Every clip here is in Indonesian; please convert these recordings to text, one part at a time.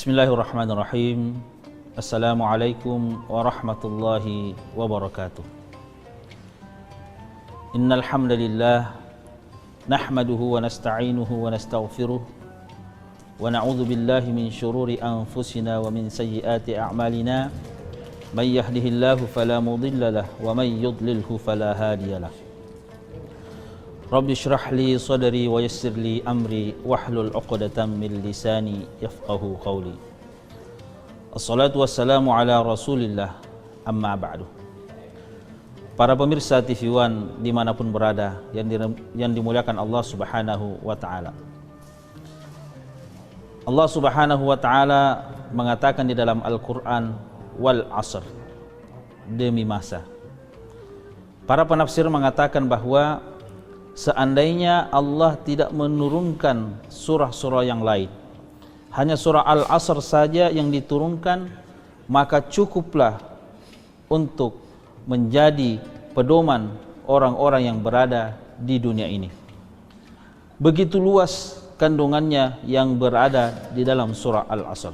Bismillahirrahmanirrahim. Assalamualaikum warahmatullahi wabarakatuh. Innal hamdalillah nahmaduhu wa nasta'inuhu wa nastaghfiruh wa na'udzu billahi min shururi anfusina wa min sayyiati a'malina. May yahdihillahu fala mudilla lahu wa may yudlilhu fala hadiyalah. Rabbi shrah li sadri wa yassir li amri wahlul 'uqdatam min lisani yafqahu qawli. Assalatu wassalamu ala Rasulillah, amma ba'du. Para pemirsa TV One dimanapun berada yang dimuliakan Allah Subhanahu wa ta'ala. Allah Subhanahu wa ta'ala mengatakan di dalam Al-Quran, wal asr, demi masa. Para penafsir mengatakan bahwa seandainya Allah tidak menurunkan surah-surah yang lain, hanya surah Al-Asr saja yang diturunkan, maka cukuplah untuk menjadi pedoman orang-orang yang berada di dunia ini. Begitu luas kandungannya yang berada di dalam surah Al-Asr.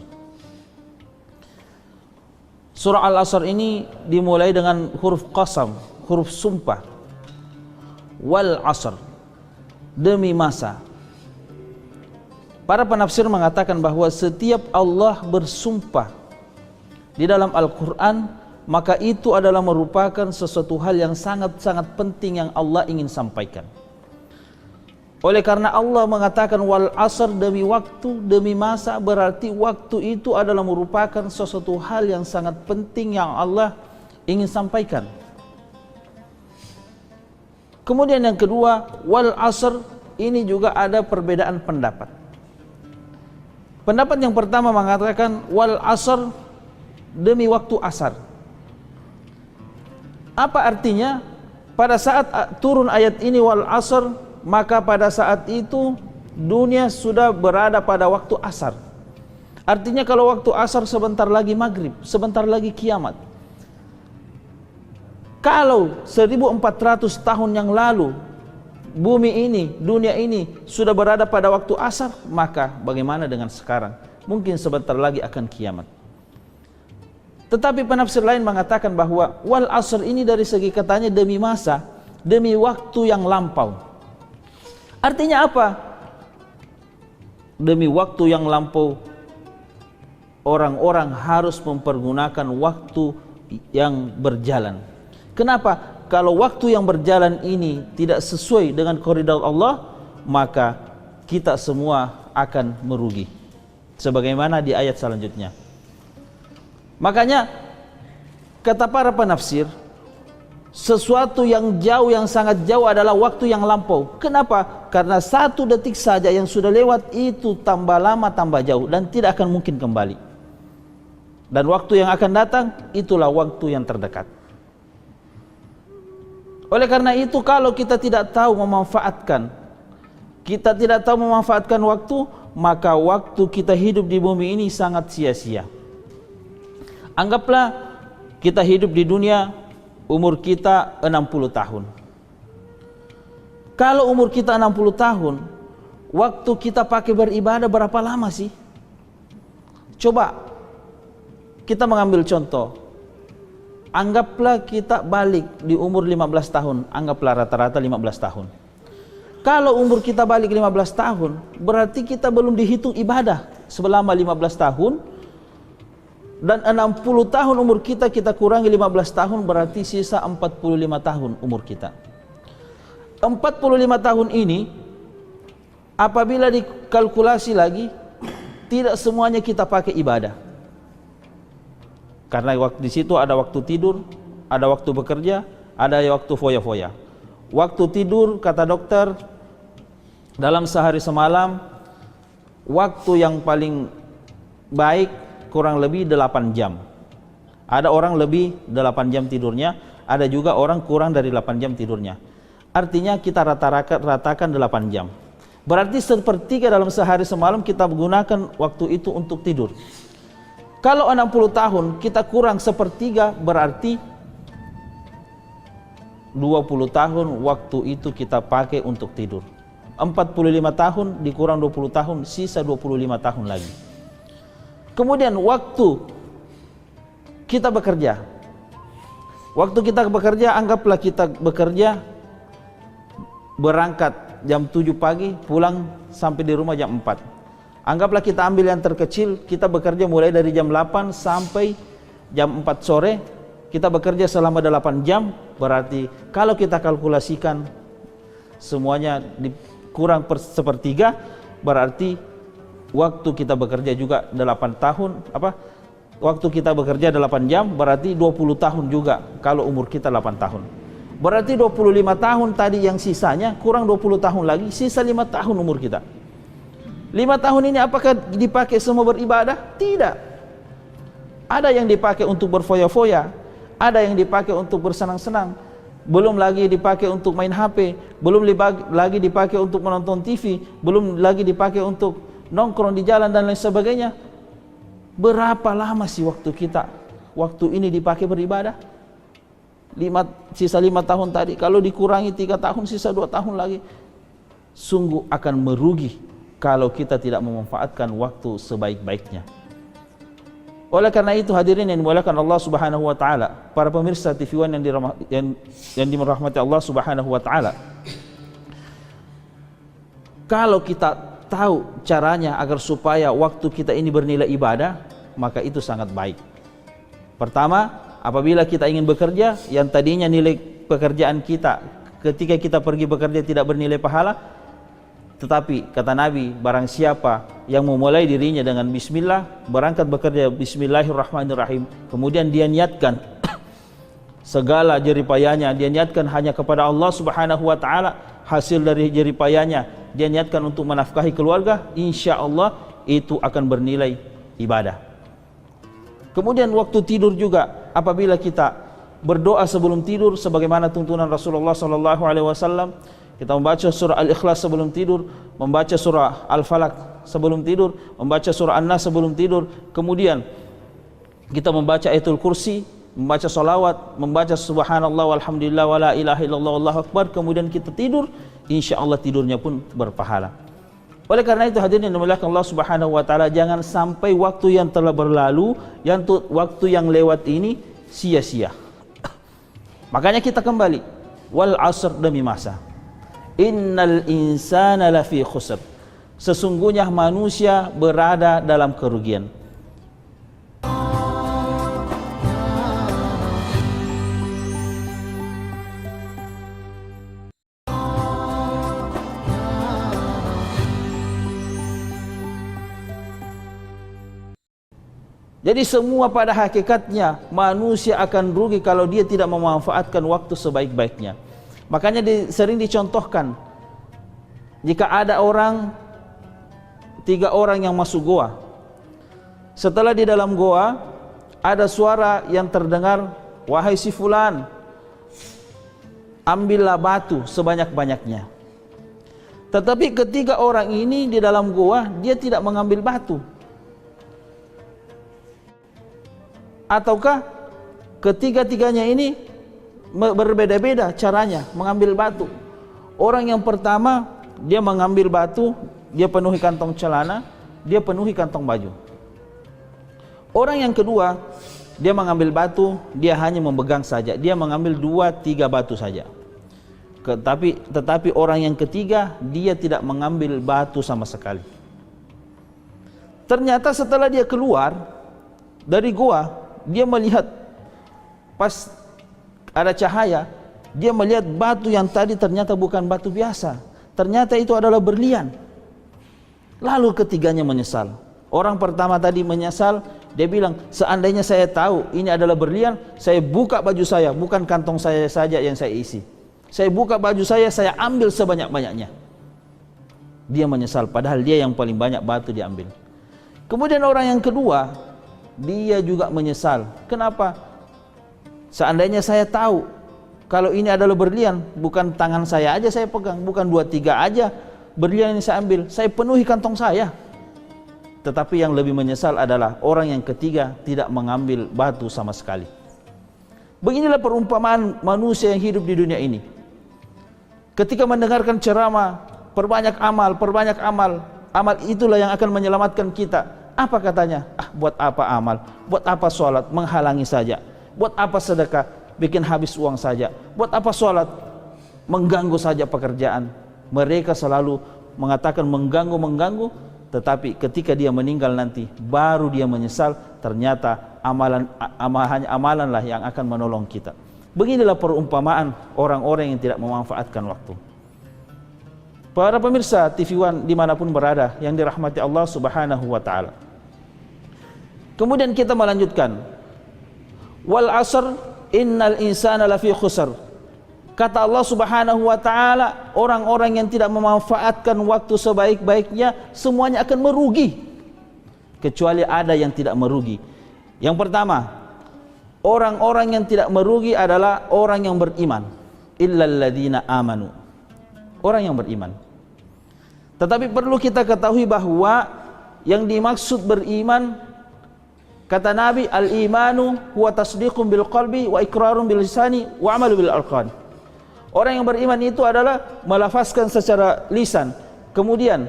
Surah Al-Asr ini dimulai dengan huruf qasam, huruf sumpah. Wal asr, demi masa. Para penafsir mengatakan bahwa setiap Allah bersumpah di dalam Al-Quran, maka itu adalah merupakan sesuatu hal yang sangat-sangat penting yang Allah ingin sampaikan. Oleh karena Allah mengatakan wal asr, demi waktu, demi masa, berarti waktu itu adalah merupakan sesuatu hal yang sangat penting yang Allah ingin sampaikan. Kemudian yang kedua, wal asr, ini juga ada perbedaan pendapat. Pendapat yang pertama mengatakan wal asr, demi waktu asar. Apa artinya? Pada saat turun ayat ini wal asr, maka pada saat itu dunia sudah berada pada waktu asar. Artinya kalau waktu asar sebentar lagi maghrib, sebentar lagi kiamat. Kalau 1400 tahun yang lalu bumi ini, dunia ini sudah berada pada waktu asar, maka bagaimana dengan sekarang? Mungkin sebentar lagi akan kiamat. Tetapi penafsir lain mengatakan bahwa wal asr ini dari segi katanya demi masa, demi waktu yang lampau. Artinya apa? Demi waktu yang lampau, orang-orang harus mempergunakan waktu yang berjalan. Kenapa? Kalau waktu yang berjalan ini tidak sesuai dengan koridor Allah, maka kita semua akan merugi. Sebagaimana di ayat selanjutnya. Makanya kata para penafsir, sesuatu yang jauh, yang sangat jauh adalah waktu yang lampau. Kenapa? Karena 1 detik saja yang sudah lewat itu tambah lama, tambah jauh, dan tidak akan mungkin kembali. Dan waktu yang akan datang, itulah waktu yang terdekat. Oleh karena itu, kalau kita tidak tahu memanfaatkan, waktu, maka waktu kita hidup di bumi ini sangat sia-sia. Anggaplah kita hidup di dunia, umur kita 60 tahun. Kalau umur kita 60 tahun, waktu kita pakai beribadah berapa lama sih? Coba kita mengambil contoh. Anggaplah kita balik di umur 15 tahun, anggaplah rata-rata 15 tahun. Kalau umur kita balik 15 tahun, berarti kita belum dihitung ibadah selama 15 tahun. Dan 60 tahun umur kita kurangi 15 tahun, berarti sisa 45 tahun umur kita. 45 tahun ini, apabila dikalkulasi lagi, tidak semuanya kita pakai ibadah. Karena di situ ada waktu tidur, ada waktu bekerja, ada waktu foya-foya. Waktu tidur, kata dokter, dalam sehari semalam, waktu yang paling baik kurang lebih 8 jam. Ada orang lebih 8 jam tidurnya, ada juga orang kurang dari 8 jam tidurnya. Artinya kita ratakan 8 jam. Berarti sepertiga dalam sehari semalam kita menggunakan waktu itu untuk tidur. Kalau 60 tahun kita kurang sepertiga, berarti 20 tahun waktu itu kita pakai untuk tidur. 45 tahun dikurang 20 tahun, sisa 25 tahun lagi. Kemudian waktu kita bekerja. Waktu kita bekerja, anggaplah kita bekerja berangkat jam 7 pagi, pulang sampai di rumah jam 4. Anggaplah kita ambil yang terkecil, kita bekerja mulai dari jam 8 sampai jam 4 sore. Kita bekerja selama 8 jam, berarti kalau kita kalkulasikan semuanya dikurang sepertiga, berarti waktu kita bekerja juga 8 tahun, waktu kita bekerja 8 jam berarti 20 tahun juga kalau umur kita 8 tahun. Berarti 25 tahun tadi yang sisanya, kurang 20 tahun lagi, sisa 5 tahun umur kita. 5 tahun ini apakah dipakai semua beribadah? Tidak. Ada yang dipakai untuk berfoya-foya, ada yang dipakai untuk bersenang-senang, belum lagi dipakai untuk main HP, belum lagi dipakai untuk menonton TV, belum lagi dipakai untuk nongkrong di jalan dan lain sebagainya. Berapa lama sih waktu ini dipakai beribadah? Sisa 5 tahun tadi, kalau dikurangi 3 tahun, sisa 2 tahun lagi. Sungguh akan merugi kalau kita tidak memanfaatkan waktu sebaik-baiknya. Oleh karena itu hadirin yang dimuliakan Allah Subhanahu wa taala, para pemirsa TV One yang dirahmati Allah Subhanahu wa taala. Kalau kita tahu caranya agar supaya waktu kita ini bernilai ibadah, maka itu sangat baik. Pertama, apabila kita ingin bekerja, yang tadinya nilai pekerjaan kita ketika kita pergi bekerja tidak bernilai pahala, tetapi kata Nabi, barang siapa yang memulai dirinya dengan bismillah, berangkat bekerja bismillahirrahmanirrahim, kemudian dia niatkan segala jeripayanya, dia niatkan hanya kepada Allah Subhanahu wa taala, hasil dari jeripayanya dia niatkan untuk menafkahi keluarga, insya Allah itu akan bernilai ibadah. Kemudian waktu tidur juga, apabila kita berdoa sebelum tidur sebagaimana tuntunan Rasulullah SAW, kita membaca surah Al-Ikhlas sebelum tidur, membaca surah Al-Falaq sebelum tidur, membaca surah An-Nas sebelum tidur, kemudian kita membaca Ayatul Kursi, membaca salawat, membaca subhanallah walhamdulillah wala ilaha illallah wallahu akbar, kemudian kita tidur, insya Allah tidurnya pun berpahala. Oleh karena itu hadirin yang dimuliakan Allah Subhanahu wa taala, jangan sampai waktu yang telah berlalu, waktu yang lewat ini sia-sia. Makanya kita kembali, wal asr, demi masa. Innal insana lafi khusr. Sesungguhnya manusia berada dalam kerugian. Jadi semua pada hakikatnya manusia akan rugi kalau dia tidak memanfaatkan waktu sebaik-baiknya. Makanya sering dicontohkan, jika ada 3 orang yang masuk goa, setelah di dalam goa ada suara yang terdengar, wahai si fulan, ambillah batu sebanyak-banyaknya. Tetapi ketiga orang ini di dalam goa, dia tidak mengambil batu. Ataukah ketiga-tiganya ini berbeda-beda caranya mengambil batu. Orang yang pertama, dia mengambil batu, dia penuhi kantong celana, dia penuhi kantong baju. Orang yang kedua, dia mengambil batu, dia hanya memegang saja, dia mengambil 2-3 batu saja. Tetapi orang yang ketiga, dia tidak mengambil batu sama sekali. Ternyata setelah dia keluar dari goa, dia melihat, pas ada cahaya, dia melihat batu yang tadi ternyata bukan batu biasa, ternyata itu adalah berlian. Lalu ketiganya menyesal. Orang pertama tadi menyesal, dia bilang, seandainya saya tahu ini adalah berlian, saya buka baju saya, bukan kantong saya saja yang saya isi. Saya buka baju saya ambil sebanyak-banyaknya. Dia menyesal, padahal dia yang paling banyak batu diambil. Kemudian orang yang kedua, dia juga menyesal. Kenapa? Seandainya saya tahu kalau ini adalah berlian, bukan tangan saya aja saya pegang, bukan 2-3 aja berlian ini saya ambil, saya penuhi kantong saya. Tetapi yang lebih menyesal adalah orang yang ketiga, tidak mengambil batu sama sekali. Beginilah perumpamaan manusia yang hidup di dunia ini. Ketika mendengarkan ceramah, perbanyak amal, amal itulah yang akan menyelamatkan kita. Apa katanya? Buat apa amal? Buat apa sholat? Menghalangi saja. Buat apa sedekah? Bikin habis uang saja. Buat apa sholat? Mengganggu saja pekerjaan. Mereka selalu mengatakan mengganggu, tetapi ketika dia meninggal nanti, baru dia menyesal. Ternyata hanya amalan lah yang akan menolong kita. Beginilah perumpamaan orang-orang yang tidak memanfaatkan waktu. Para pemirsa TV One dimanapun berada yang dirahmati Allah Subhanahu wa Ta'ala, kemudian kita melanjutkan, wal asr innal insana lafi khusr. Kata Allah Subhanahu wa Ta'ala, orang-orang yang tidak memanfaatkan waktu sebaik-baiknya semuanya akan merugi, kecuali ada yang tidak merugi. Yang pertama, orang-orang yang tidak merugi adalah orang yang beriman. Illal ladzina amanu, orang yang beriman. Tetapi perlu kita ketahui bahwa yang dimaksud beriman, kata Nabi, al-imanu huwa tasdiqun bil qalbi wa iqrarun bil lisani wa amalu bil arkan. Orang yang beriman itu adalah melafazkan secara lisan, kemudian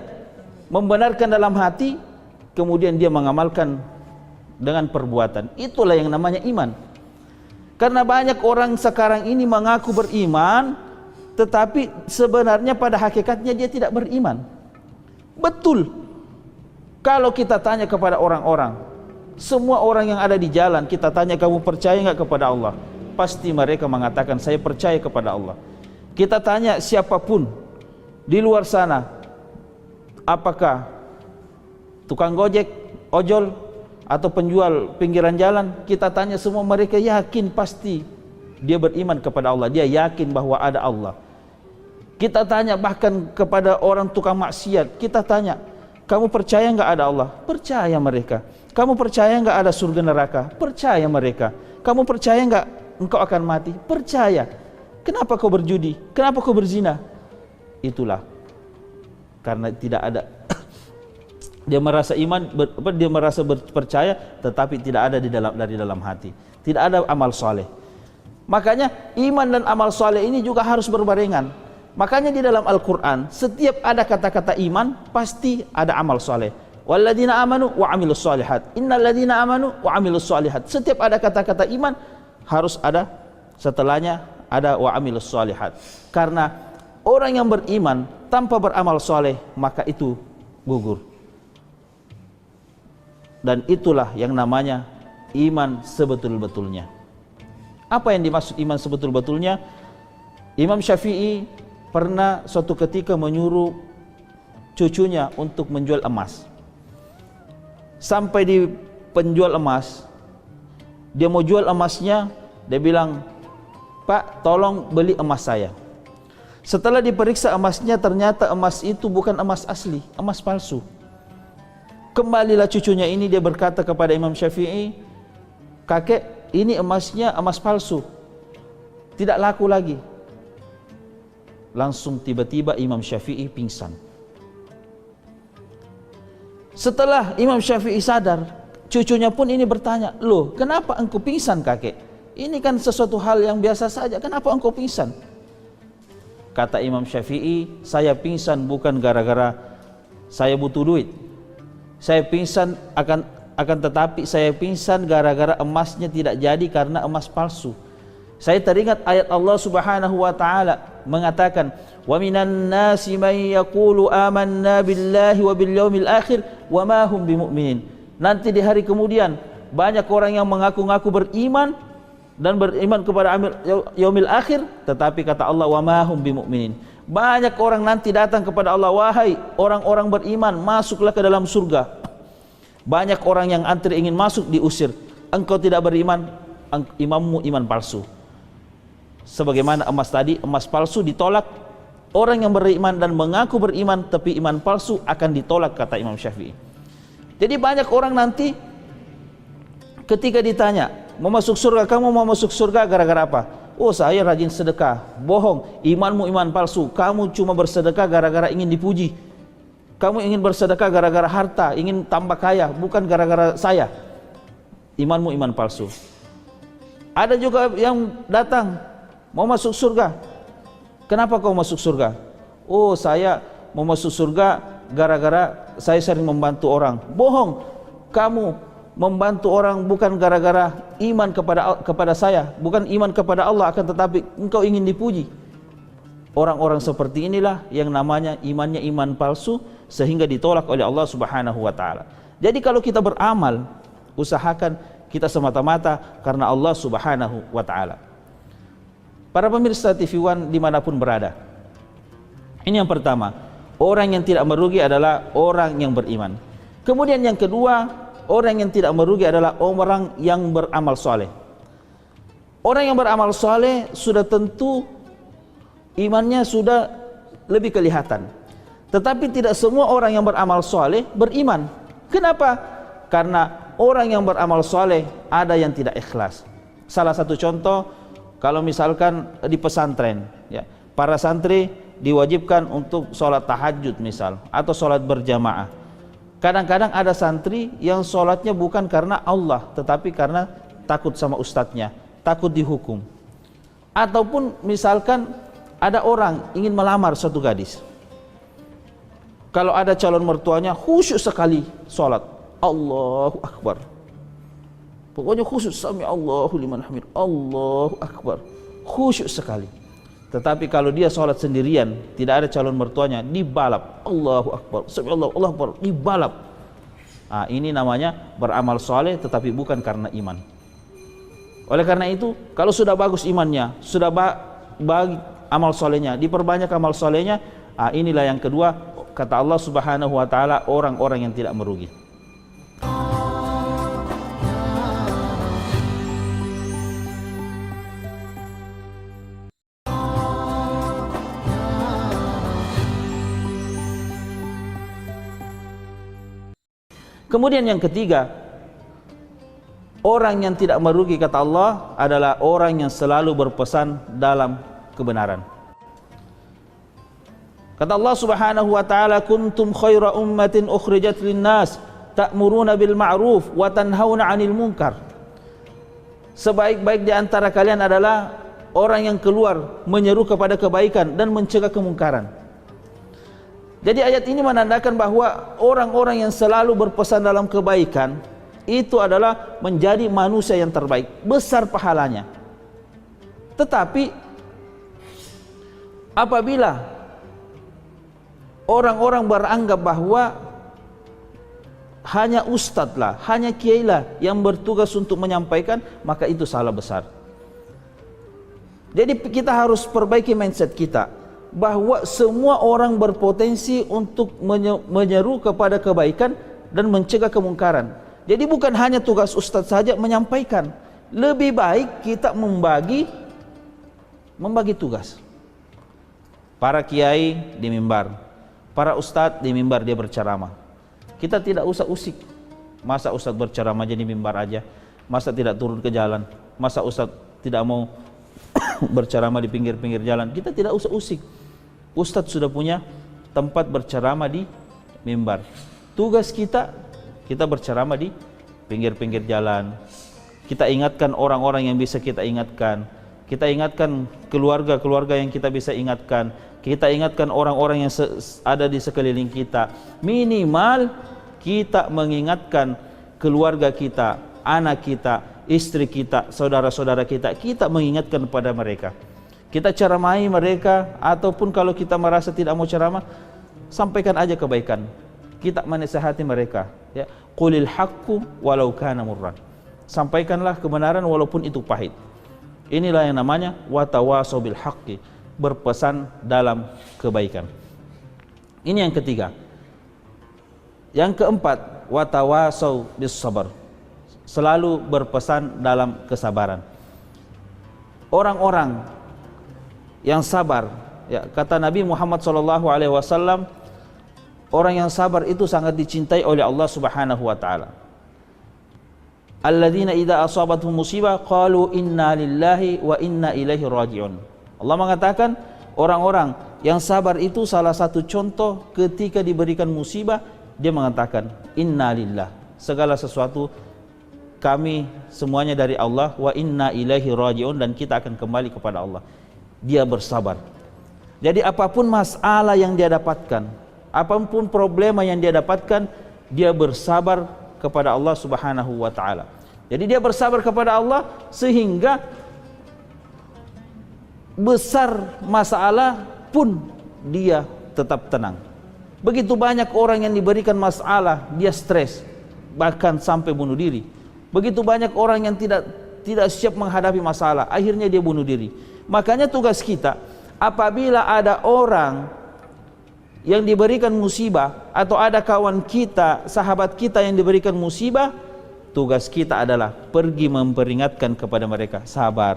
membenarkan dalam hati, kemudian dia mengamalkan dengan perbuatan. Itulah yang namanya iman. Karena banyak orang sekarang ini mengaku beriman, tetapi sebenarnya pada hakikatnya dia tidak beriman. Betul, kalau kita tanya kepada orang-orang, semua orang yang ada di jalan, kita tanya, kamu percaya nggak kepada Allah? Pasti mereka mengatakan, saya percaya kepada Allah. Kita tanya siapapun di luar sana, apakah tukang gojek, ojol, atau penjual pinggiran jalan, kita tanya semua, mereka yakin pasti dia beriman kepada Allah, dia yakin bahwa ada Allah. Kita tanya bahkan kepada orang tukang maksiat, kita tanya, kamu percaya nggak ada Allah? Percaya mereka. Kamu percaya nggak ada surga neraka? Percaya mereka. Kamu percaya nggak engkau akan mati? Percaya. Kenapa kau berjudi? Kenapa kau berzina? Itulah karena tidak ada dia merasa iman, dia merasa percaya, tetapi tidak ada dari dalam hati. Tidak ada amal soleh. Makanya iman dan amal soleh ini juga harus berbarengan. Makanya di dalam Al-Quran setiap ada kata-kata iman pasti ada amal soleh. Walladzina amanu wa amilus solihat. Innal ladzina amanu wa amilus solihat. Setiap ada kata-kata iman harus ada setelahnya ada wa amilus solihat. Karena orang yang beriman tanpa beramal soleh maka itu gugur. Dan itulah yang namanya iman sebetul-betulnya. Apa yang dimaksud iman sebetul-betulnya? Imam Syafi'i pernah suatu ketika menyuruh cucunya untuk menjual emas. Sampai di penjual emas, dia mau jual emasnya, dia bilang, Pak, tolong beli emas saya. Setelah diperiksa emasnya, ternyata emas itu bukan emas asli, emas palsu. Kembalilah cucunya ini, dia berkata kepada Imam Syafi'i, kakek, ini emasnya emas palsu, tidak laku lagi. Langsung tiba-tiba Imam Syafi'i pingsan. Setelah Imam Syafi'i sadar, cucunya pun ini bertanya, loh kenapa engkau pingsan kakek? Ini kan sesuatu hal yang biasa saja, kenapa engkau pingsan? Kata Imam Syafi'i, saya pingsan bukan gara-gara saya butuh duit. Saya pingsan akan tetapi saya pingsan gara-gara emasnya tidak jadi karena emas palsu. Saya teringat ayat Allah Subhanahu wa Ta'ala mengatakan, wa minan nasi man yaqulu amanna billahi wa bil yaumil akhir wa ma hum bimu'minin. Nanti di hari kemudian banyak orang yang mengaku-ngaku beriman dan beriman kepada yaumil akhir, tetapi kata Allah wa ma hum bimu'minin. Banyak orang nanti datang kepada Allah, wahai orang-orang beriman, masuklah ke dalam surga. Banyak orang yang antri ingin masuk, diusir. Engkau tidak beriman, imammu iman palsu. Sebagaimana emas tadi, emas palsu ditolak. Orang yang beriman dan mengaku beriman tapi iman palsu akan ditolak, kata Imam Syafi'i. Jadi banyak orang nanti ketika ditanya, mau masuk surga, kamu mau masuk surga gara-gara apa? Oh, saya rajin sedekah. Bohong, imanmu iman palsu. Kamu cuma bersedekah gara-gara ingin dipuji. Kamu ingin bersedekah gara-gara harta, ingin tambah kaya, bukan gara-gara saya. Imanmu iman palsu. Ada juga yang datang mau masuk surga. Kenapa kau masuk surga? Oh, saya mau masuk surga gara-gara saya sering membantu orang. Bohong. kamu membantu orang bukan gara-gara iman kepada saya, bukan iman kepada Allah, akan tetapi engkau ingin dipuji. Orang-orang seperti inilah yang namanya imannya iman palsu, sehingga ditolak oleh Allah Subhanahu wa taala. Jadi kalau kita beramal, usahakan kita semata-mata karena Allah Subhanahu wa taala. Para pemirsa TV One dimanapun berada, ini yang pertama, orang yang tidak merugi adalah orang yang beriman. Kemudian yang kedua, orang yang tidak merugi adalah orang yang beramal soleh. Orang yang beramal soleh sudah tentu imannya sudah lebih kelihatan. Tetapi tidak semua orang yang beramal soleh beriman. Kenapa? Karena orang yang beramal soleh ada yang tidak ikhlas. Salah satu contoh, kalau misalkan di pesantren, ya, para santri diwajibkan untuk sholat tahajud misal, atau sholat berjamaah. Kadang-kadang ada santri yang sholatnya bukan karena Allah, tetapi karena takut sama ustadznya, takut dihukum. Ataupun misalkan ada orang ingin melamar suatu gadis, kalau ada calon mertuanya khusyuk sekali sholat, Allahu Akbar, pokoknya khusyuk, sami Allahu liman hamid, Allahu Akbar, khusyuk sekali. Tetapi kalau dia sholat sendirian, tidak ada calon mertuanya, dibalap, Allahu Akbar, sami Allahu Akbar, dibalap. Nah, ini namanya beramal soleh tetapi bukan karena iman. Oleh karena itu, kalau sudah bagus imannya, sudah bagi amal solehnya, diperbanyak amal solehnya, inilah yang kedua, kata Allah Subhanahu wa taala, orang-orang yang tidak merugi. Kemudian yang ketiga, orang yang tidak merugi kata Allah adalah orang yang selalu berpesan dalam kebenaran. Kata Allah Subhanahu wa taala, kuntum khaira ummatin ukhrijat linnas ta'muruna bil ma'ruf wa tanhauna 'anil munkar. Sebaik-baik di antara kalian adalah orang yang keluar menyeru kepada kebaikan dan mencegah kemungkaran. Jadi ayat ini menandakan bahwa orang-orang yang selalu berpesan dalam kebaikan itu adalah menjadi manusia yang terbaik, besar pahalanya. Tetapi apabila orang-orang beranggap bahwa hanya ustadz lah, hanya kiai lah yang bertugas untuk menyampaikan, maka itu salah besar. Jadi kita harus perbaiki mindset kita, bahwa semua orang berpotensi untuk menyeru kepada kebaikan dan mencegah kemungkaran. Jadi bukan hanya tugas ustadz saja menyampaikan, lebih baik kita membagi tugas. Para kiai di mimbar, para ustadz di mimbar dia berceramah. Kita tidak usah usik, masa ustadz berceramah jadi mimbar aja, masa tidak turun ke jalan, masa ustadz tidak mau berceramah di pinggir-pinggir jalan, kita tidak usah usik. Ustadz sudah punya tempat berceramah di mimbar. Tugas kita berceramah di pinggir-pinggir jalan. Kita ingatkan orang-orang yang bisa kita ingatkan. Kita ingatkan keluarga-keluarga yang kita bisa ingatkan. Kita ingatkan orang-orang yang ada di sekeliling kita. Minimal kita mengingatkan keluarga kita, anak kita, istri kita, saudara-saudara kita. Kita mengingatkan kepada mereka. Kita ceramahi mereka, ataupun kalau kita merasa tidak mau ceramah, sampaikan aja kebaikan. Kita menasihati mereka, ya. Qulil haqqu walau kana murran. Sampaikanlah kebenaran walaupun itu pahit. Inilah yang namanya watawasau bil haqqi, berpesan dalam kebaikan. Ini yang ketiga. Yang keempat, watawasau bis sabar, selalu berpesan dalam kesabaran. Orang-orang yang sabar, ya, kata Nabi Muhammad SAW, orang yang sabar itu sangat dicintai oleh Allah Subhanahu wa taala. Alladzina idza asabatuhum musibah qalu inna lillahi wa inna ilaihi raji'un. Allah mengatakan orang-orang yang sabar itu salah satu contoh ketika diberikan musibah, dia mengatakan inna lillah, segala sesuatu kami semuanya dari Allah, wa inna ilaihi raji'un, dan kita akan kembali kepada Allah. Dia bersabar. Jadi apapun masalah yang dia dapatkan, apapun problema yang dia dapatkan, dia bersabar kepada Allah Subhanahu wa taala. Jadi dia bersabar kepada Allah sehingga besar masalah pun dia tetap tenang. Begitu banyak orang yang diberikan masalah, dia stres, bahkan sampai bunuh diri. Begitu banyak orang yang tidak siap menghadapi masalah, akhirnya dia bunuh diri. Makanya tugas kita, apabila ada orang yang diberikan musibah, atau ada kawan kita, sahabat kita yang diberikan musibah, tugas kita adalah pergi memperingatkan kepada mereka, sabar.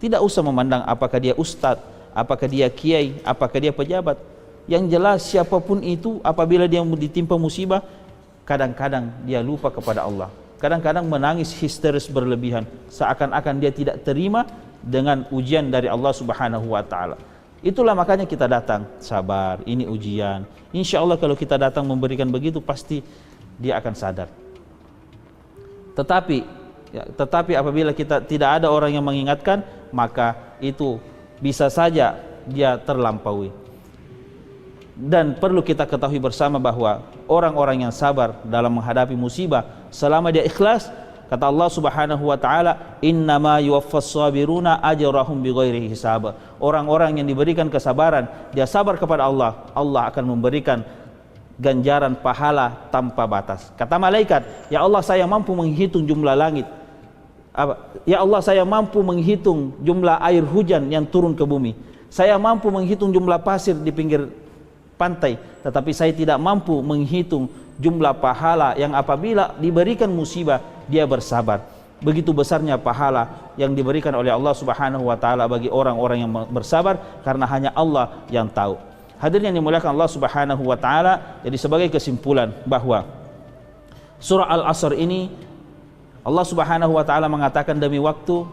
Tidak usah memandang apakah dia ustadz, apakah dia kiai, apakah dia pejabat. Yang jelas siapapun itu, apabila dia ditimpa musibah, kadang-kadang dia lupa kepada Allah. Kadang-kadang menangis histeris berlebihan, seakan-akan dia tidak terima dengan ujian dari Allah Subhanahu wa taala. Itulah makanya kita datang, sabar, ini ujian. Insya Allah kalau kita datang memberikan begitu, pasti dia akan sadar. Tetapi apabila kita tidak ada orang yang mengingatkan, maka itu bisa saja dia terlampaui. Dan perlu kita ketahui bersama bahwa orang-orang yang sabar dalam menghadapi musibah, selama dia ikhlas, kata Allah Subhanahu wa taala, innama yuwaffas sabiruna ajrahum bighairi hisab. Orang-orang yang diberikan kesabaran, dia sabar kepada Allah, Allah akan memberikan ganjaran pahala tanpa batas. Kata malaikat, ya Allah, saya mampu menghitung jumlah langit. Ya Allah, saya mampu menghitung jumlah air hujan yang turun ke bumi. Saya mampu menghitung jumlah pasir di pinggir pantai, tetapi saya tidak mampu menghitung jumlah pahala yang apabila diberikan musibah dia bersabar. Begitu besarnya pahala yang diberikan oleh Allah Subhanahu wa taala bagi orang-orang yang bersabar, karena hanya Allah yang tahu. Hadirin yang dimuliakan Allah Subhanahu wa taala, jadi sebagai kesimpulan bahwa surah Al-Asr ini Allah Subhanahu wa taala mengatakan demi waktu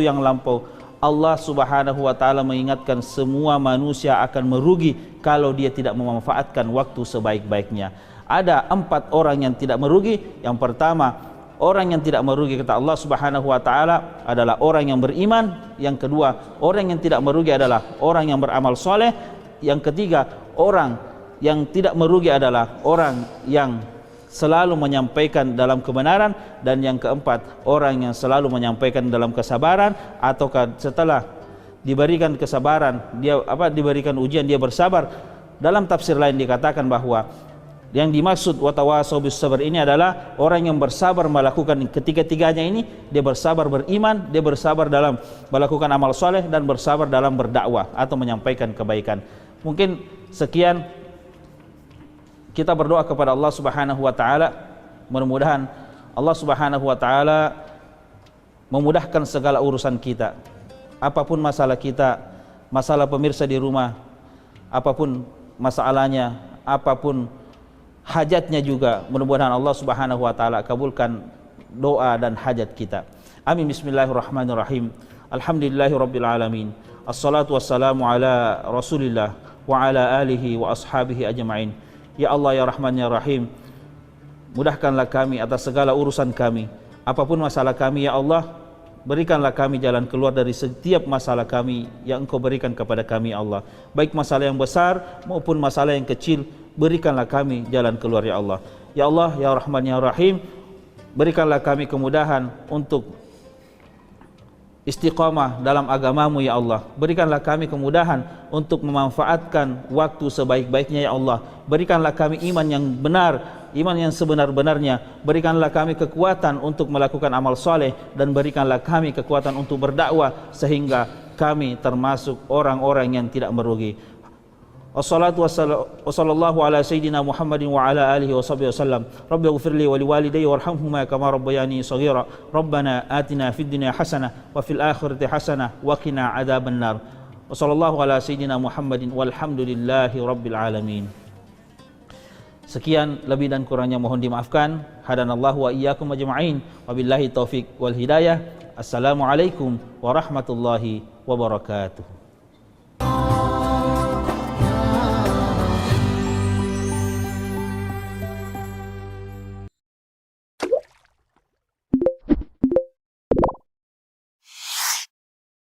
yang lampau, Allah Subhanahu wa taala mengingatkan semua manusia akan merugi kalau dia tidak memanfaatkan waktu sebaik-baiknya. Ada 4 orang yang tidak merugi. Yang pertama, orang yang tidak merugi kata Allah Subhanahu wa taala adalah orang yang beriman. Yang kedua, orang yang tidak merugi adalah orang yang beramal soleh. Yang ketiga, orang yang tidak merugi adalah orang yang selalu menyampaikan dalam kebenaran. Dan yang keempat, orang yang selalu menyampaikan dalam kesabaran, atau setelah diberikan kesabaran, diberikan ujian, dia bersabar. Dalam tafsir lain dikatakan bahwa yang dimaksud watawasau bis sabr ini adalah orang yang bersabar melakukan ketiga-tiganya ini. Dia bersabar beriman, dia bersabar dalam melakukan amal soleh, dan bersabar dalam berdakwah atau menyampaikan kebaikan. Mungkin sekian. Kita berdoa kepada Allah Subhanahu wa taala, mudah-mudahan Allah Subhanahu wa taala memudahkan segala urusan kita. Apapun masalah kita, masalah pemirsa di rumah, apapun masalahnya, apapun hajatnya juga, mudah-mudahan Allah Subhanahu wa taala kabulkan doa dan hajat kita. Amin. Bismillahirrahmanirrahim. Alhamdulillahirabbil alamin. Assalatu wassalamu ala Rasulillah wa ala alihi wa ashabihi ajma'in. Ya Allah, ya Rahman, ya Rahim, mudahkanlah kami atas segala urusan kami. Apapun masalah kami, ya Allah, berikanlah kami jalan keluar dari setiap masalah kami yang Engkau berikan kepada kami, ya Allah. Baik masalah yang besar maupun masalah yang kecil, berikanlah kami jalan keluar, ya Allah. Ya Allah, ya Rahman, ya Rahim, berikanlah kami kemudahan untuk istiqamah dalam agamamu, ya Allah. Berikanlah kami kemudahan untuk memanfaatkan waktu sebaik-baiknya, ya Allah. Berikanlah kami iman yang benar, iman yang sebenar-benarnya. Berikanlah kami kekuatan untuk melakukan amal soleh, dan berikanlah kami kekuatan untuk berdakwah sehingga kami termasuk orang-orang yang tidak merugi. Wassalatu wassallallahu ala sayyidina Muhammadin wa ala alihi wa sahbihi wasallam. Rabbi ighfirli wa liwalidayya warhamhuma kama rabbayani shaghira. Rabbana atina fid dunya hasanah wa fil akhirati hasanah wa qina adzaban nar. Wassallallahu ala sayyidina Muhammadin walhamdulillahi rabbil alamin. Sekian, lebih dan kurangnya mohon dimaafkan. Hadanallahu wa iyyakum ajma'in. Wabillahi taufik wal hidayah. Assalamualaikum warahmatullahi wabarakatuh.